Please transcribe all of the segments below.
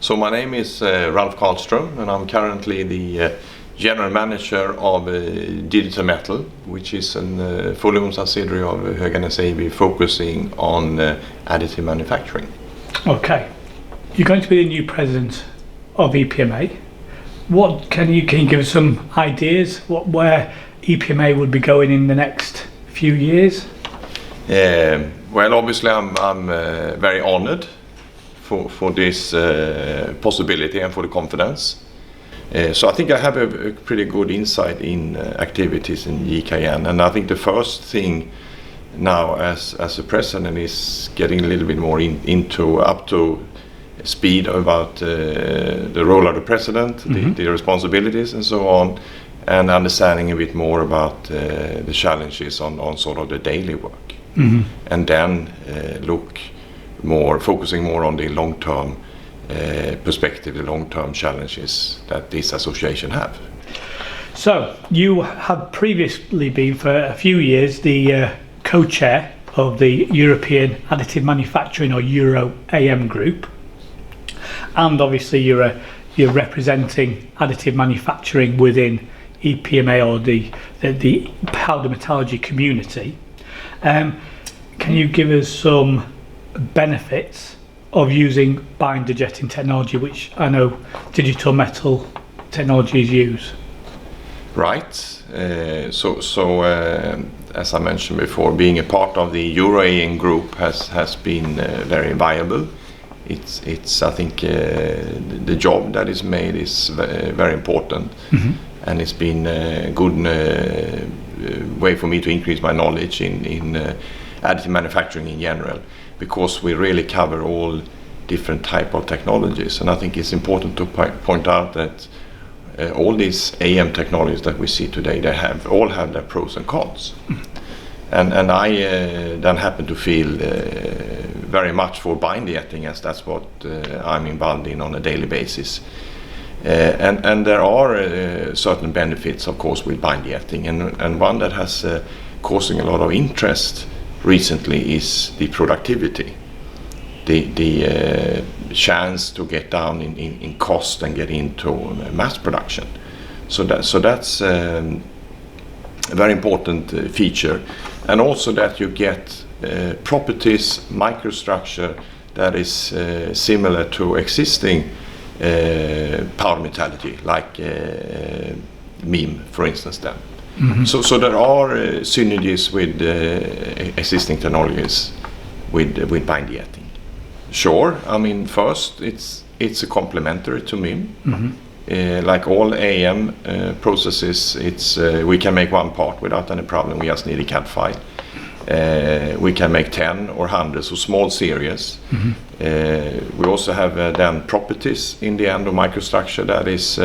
So my name is Ralf Carlström, and I'm currently the General Manager of Digital Metal, which is a fully owned subsidiary of Höganäs AB focusing on additive manufacturing. Okay, you're going to be the new president of EPMA. What can you give us some ideas where EPMA would be going in the next few years? Well, obviously I'm very honored for this possibility and for the confidence. So I think I have a pretty good insight in activities in GKN, and I think the first thing now as a president is getting a little bit more up to speed about the role of the president, the responsibilities and so on, and understanding a bit more about the challenges on sort of the daily work, and then focusing more on the long-term perspective, the long-term challenges that this association have. So you have previously been for a few years the co-chair of the European Additive Manufacturing or Euro AM group, and obviously you're representing additive manufacturing within EPMA or the powder metallurgy community. Can you give us some benefits of using binder jetting technology, which I know digital metal technologies use? Right. So as I mentioned before, being a part of the Euro AM group has been very viable. It's I think the job that is made is very important, and it's been a good way for me to increase my knowledge in additive manufacturing in general, because we really cover all different type of technologies. And I think it's important to point out that all these AM technologies that we see today, they all have their pros and cons. And I then happen to feel very much for binder jetting, as that's what I'm involved in on a daily basis. And there are certain benefits, of course, with binder jetting, and one that has causing a lot of interest recently is the productivity, the chance to get down in cost and get into mass production. So that's a very important feature, and also that you get properties, microstructure that is similar to existing powder metallurgy, like MEM, for instance. Then. So there are synergies with existing technologies with binder jetting. Sure, I mean first it's a complementary to MEM. Like all AM processes, we can make one part without any problem. We just need a CAD file. We can make 10 or hundreds of small series. We also have then properties in the end of microstructure that is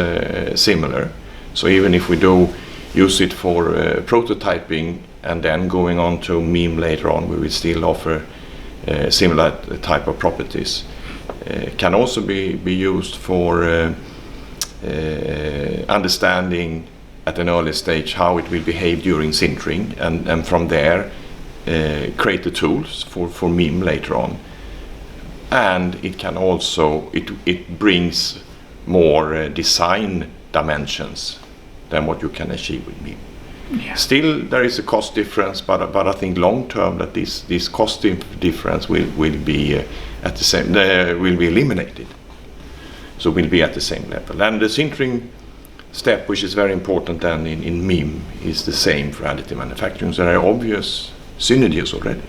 similar. So even if we do use it for prototyping and then going on to MEM later on, we will still offer similar type of properties. Can also be used for understanding at an early stage how it will behave during sintering, and from there create the tools for MEM later on. And it can also it brings more design dimensions than what you can achieve with MEM. Yeah. Still, there is a cost difference, but I think long term that this cost difference will be at the same will be eliminated. So we'll be at the same level. And the sintering step, which is very important then in MEM, is the same for additive manufacturing. So there are obvious synergies already.